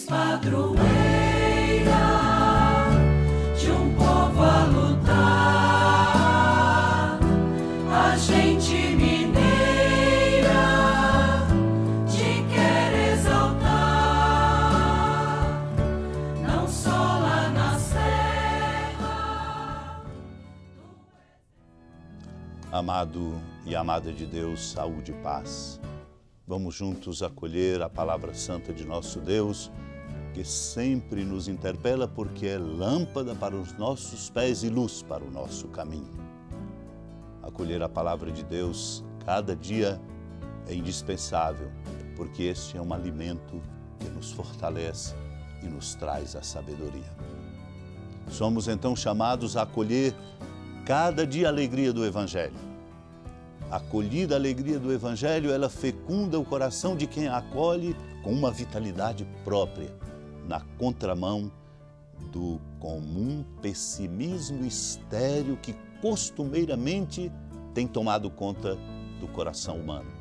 padroeira de um povo a lutar, a gente mineira te quer exaltar, não só lá na serra. Amado e amada de Deus, saúde e paz. Vamos juntos acolher a palavra santa de nosso Deus, que sempre nos interpela porque é lâmpada para os nossos pés e luz para o nosso caminho. Acolher a palavra de Deus cada dia é indispensável, porque este é um alimento que nos fortalece e nos traz a sabedoria. Somos então chamados a acolher cada dia a alegria do Evangelho. A acolhida alegria do Evangelho, ela fecunda o coração de quem a acolhe com uma vitalidade própria, na contramão do comum pessimismo estéril que costumeiramente tem tomado conta do coração humano.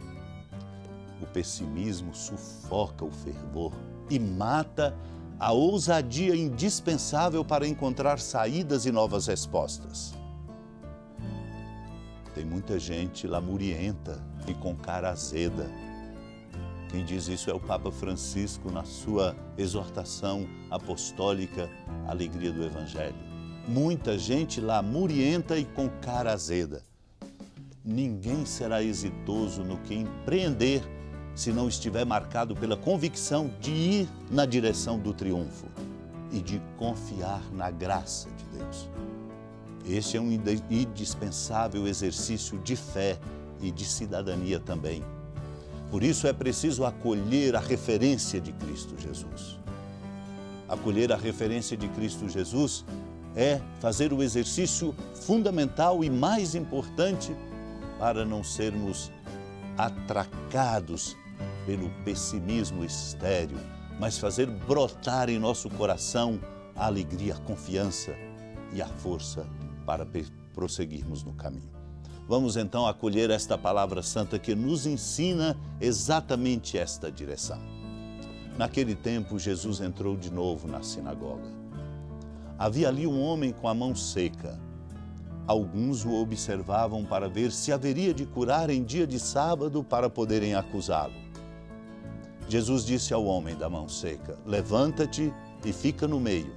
O pessimismo sufoca o fervor e mata a ousadia indispensável para encontrar saídas e novas respostas. Tem muita gente lamurienta e com cara azeda. Quem diz isso é o Papa Francisco na sua exortação apostólica Alegria do Evangelho. Muita gente lamurienta e com cara azeda. Ninguém será exitoso no que empreender se não estiver marcado pela convicção de ir na direção do triunfo e de confiar na graça de Deus. Este é um indispensável exercício de fé e de cidadania também. Por isso é preciso acolher a referência de Cristo Jesus. Acolher a referência de Cristo Jesus é fazer o exercício fundamental e mais importante para não sermos atracados pelo pessimismo estéril, mas fazer brotar em nosso coração a alegria, a confiança e a força para prosseguirmos no caminho. Vamos então acolher esta palavra santa que nos ensina exatamente esta direção. Naquele tempo, Jesus entrou de novo na sinagoga. Havia ali um homem com a mão seca. Alguns o observavam para ver se haveria de curar em dia de sábado para poderem acusá-lo. Jesus disse ao homem da mão seca: levanta-te e fica no meio.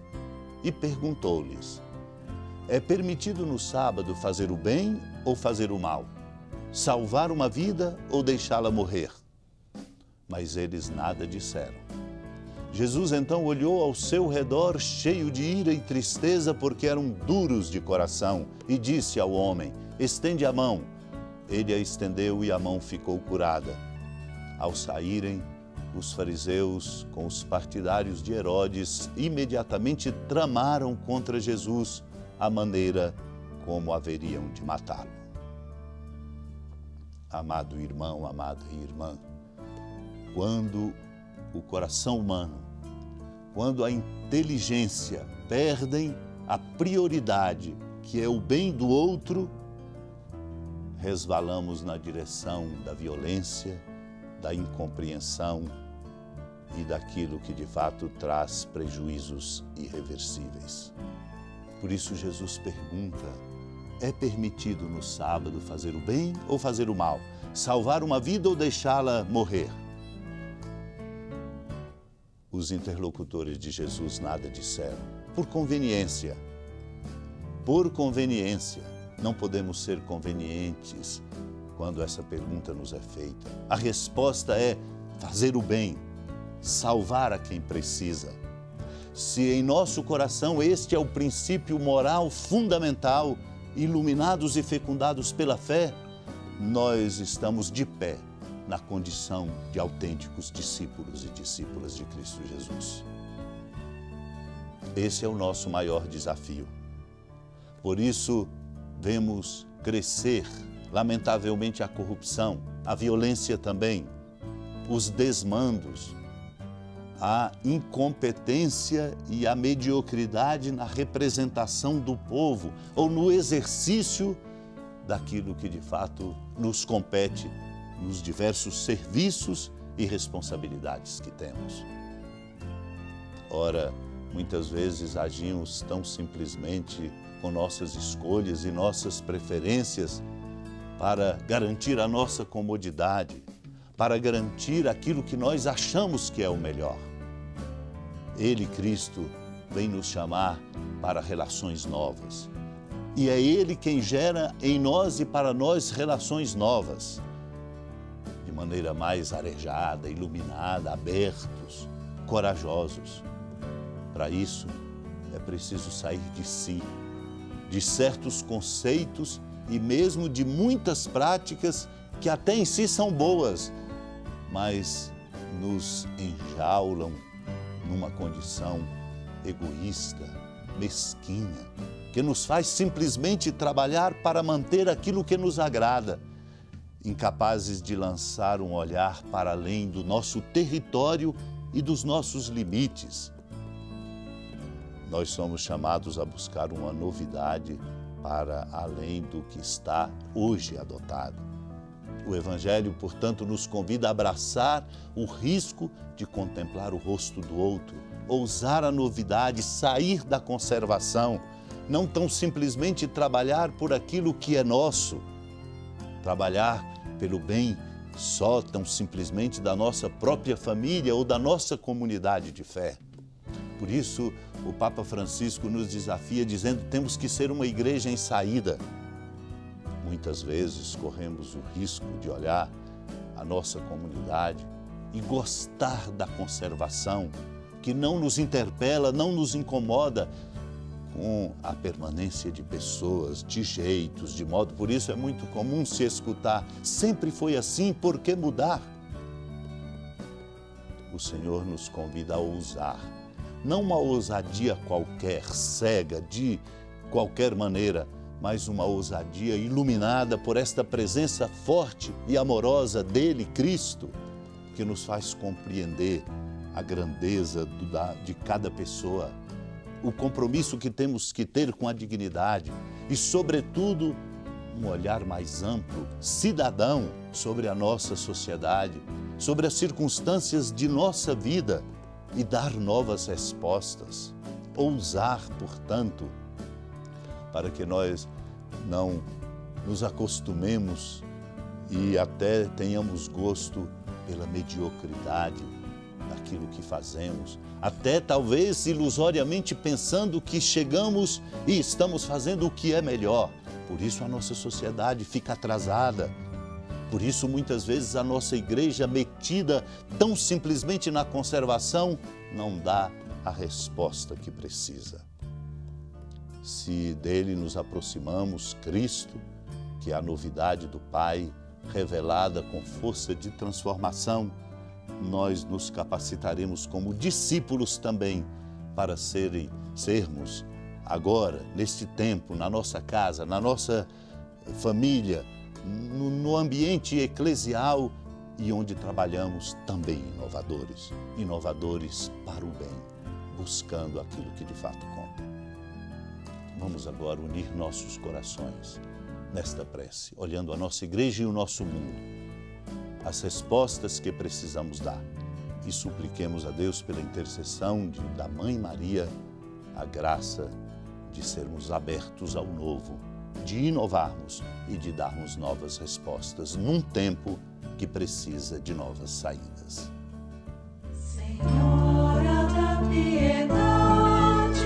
E perguntou-lhes: é permitido no sábado fazer o bem ou fazer o mal? Salvar uma vida ou deixá-la morrer? Mas eles nada disseram. Jesus então olhou ao seu redor cheio de ira e tristeza porque eram duros de coração e disse ao homem: estende a mão. Ele a estendeu e a mão ficou curada. Ao saírem, os fariseus com os partidários de Herodes imediatamente tramaram contra Jesus a maneira como haveriam de matá-lo. Amado irmão, amada irmã, quando o coração humano, quando a inteligência perdem a prioridade, que é o bem do outro, resvalamos na direção da violência, da incompreensão e daquilo que de fato traz prejuízos irreversíveis. Por isso Jesus pergunta: é permitido no sábado fazer o bem ou fazer o mal? Salvar uma vida ou deixá-la morrer? Os interlocutores de Jesus nada disseram. Por conveniência. Por conveniência. Não podemos ser convenientes quando essa pergunta nos é feita. A resposta é fazer o bem, salvar a quem precisa. Se em nosso coração este é o princípio moral fundamental, iluminados e fecundados pela fé, nós estamos de pé na condição de autênticos discípulos e discípulas de Cristo Jesus. Esse é o nosso maior desafio. Por isso, vemos crescer, lamentavelmente, a corrupção, a violência também, os desmandos, a incompetência e a mediocridade na representação do povo ou no exercício daquilo que de fato nos compete nos diversos serviços e responsabilidades que temos. Ora, muitas vezes agimos tão simplesmente com nossas escolhas e nossas preferências para garantir a nossa comodidade, para garantir aquilo que nós achamos que é o melhor. Ele, Cristo, vem nos chamar para relações novas. E é Ele quem gera em nós e para nós relações novas, de maneira mais arejada, iluminada, abertos, corajosos. Para isso, é preciso sair de si, de certos conceitos e mesmo de muitas práticas que até em si são boas, mas nos enjaulam numa condição egoísta, mesquinha, que nos faz simplesmente trabalhar para manter aquilo que nos agrada, incapazes de lançar um olhar para além do nosso território e dos nossos limites. Nós somos chamados a buscar uma novidade para além do que está hoje adotado. O Evangelho, portanto, nos convida a abraçar o risco de contemplar o rosto do outro, ousar a novidade, sair da conservação, não tão simplesmente trabalhar por aquilo que é nosso, trabalhar pelo bem só tão simplesmente da nossa própria família ou da nossa comunidade de fé. Por isso, o Papa Francisco nos desafia dizendo que temos que ser uma igreja em saída. Muitas vezes corremos o risco de olhar a nossa comunidade e gostar da conservação, que não nos interpela, não nos incomoda com a permanência de pessoas, de jeitos, de modo. Por isso é muito comum se escutar: sempre foi assim, por que mudar? O Senhor nos convida a ousar. Não uma ousadia qualquer, cega, de qualquer maneira, mas uma ousadia iluminada por esta presença forte e amorosa dele, Cristo, que nos faz compreender a grandeza de cada pessoa, o compromisso que temos que ter com a dignidade e, sobretudo, um olhar mais amplo, cidadão, sobre a nossa sociedade, sobre as circunstâncias de nossa vida, e dar novas respostas. Ousar, portanto, para que nós não nos acostumemos e até tenhamos gosto pela mediocridade daquilo que fazemos, até talvez ilusoriamente pensando que chegamos e estamos fazendo o que é melhor. Por isso a nossa sociedade fica atrasada. Por isso, muitas vezes, a nossa igreja, metida tão simplesmente na conservação, não dá a resposta que precisa. Se dele nos aproximamos, Cristo, que é a novidade do Pai, revelada com força de transformação, nós nos capacitaremos como discípulos também para sermos agora, neste tempo, na nossa casa, na nossa família, no ambiente eclesial e onde trabalhamos também inovadores para o bem, buscando aquilo que de fato conta. Vamos agora unir nossos corações nesta prece, olhando a nossa igreja e o nosso mundo, as respostas que precisamos dar, e supliquemos a Deus pela intercessão da Mãe Maria a graça de sermos abertos ao novo, de inovarmos e de darmos novas respostas num tempo que precisa de novas saídas. Senhora da piedade,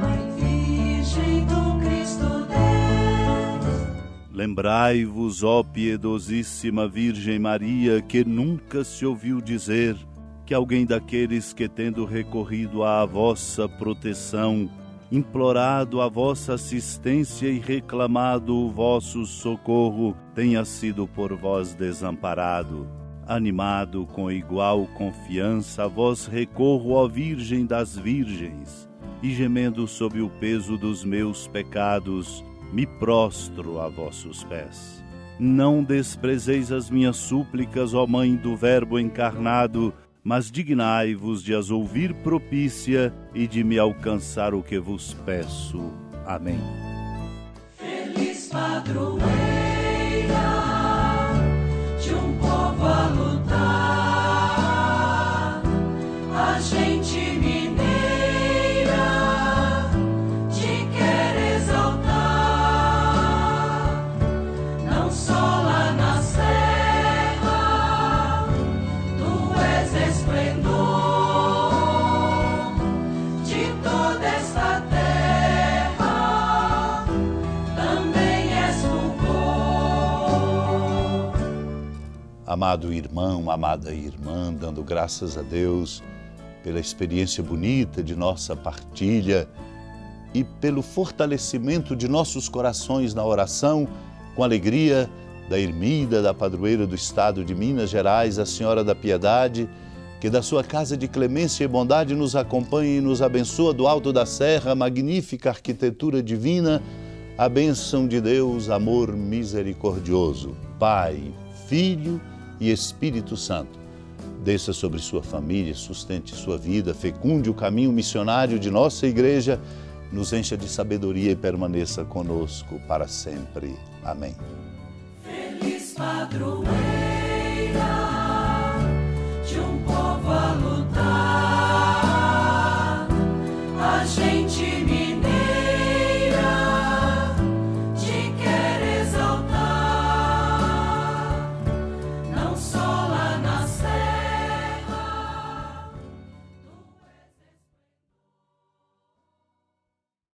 Mãe Virgem do Cristo Deus. Lembrai-vos, ó piedosíssima Virgem Maria, que nunca se ouviu dizer que alguém daqueles que, tendo recorrido à vossa proteção, implorado a vossa assistência e reclamado o vosso socorro, tenha sido por vós desamparado. Animado com igual confiança, a vós recorro, ó Virgem das Virgens, e gemendo sob o peso dos meus pecados, me prostro a vossos pés. Não desprezeis as minhas súplicas, ó Mãe do Verbo encarnado, mas dignai-vos de as ouvir propícia e de me alcançar o que vos peço. Amém. Feliz padroeira de um povo a lutar, a gente mineira amado irmão, amada irmã, dando graças a Deus pela experiência bonita de nossa partilha e pelo fortalecimento de nossos corações na oração, com alegria da ermida, da padroeira do estado de Minas Gerais, a Senhora da Piedade, que da sua casa de clemência e bondade nos acompanhe e nos abençoa do alto da serra, magnífica arquitetura divina, a bênção de Deus, amor misericordioso, Pai, Filho e Espírito Santo. Desça sobre sua família, sustente sua vida, fecunde o caminho missionário de nossa igreja, nos encha de sabedoria e permaneça conosco para sempre. Amém. Feliz padroeiro.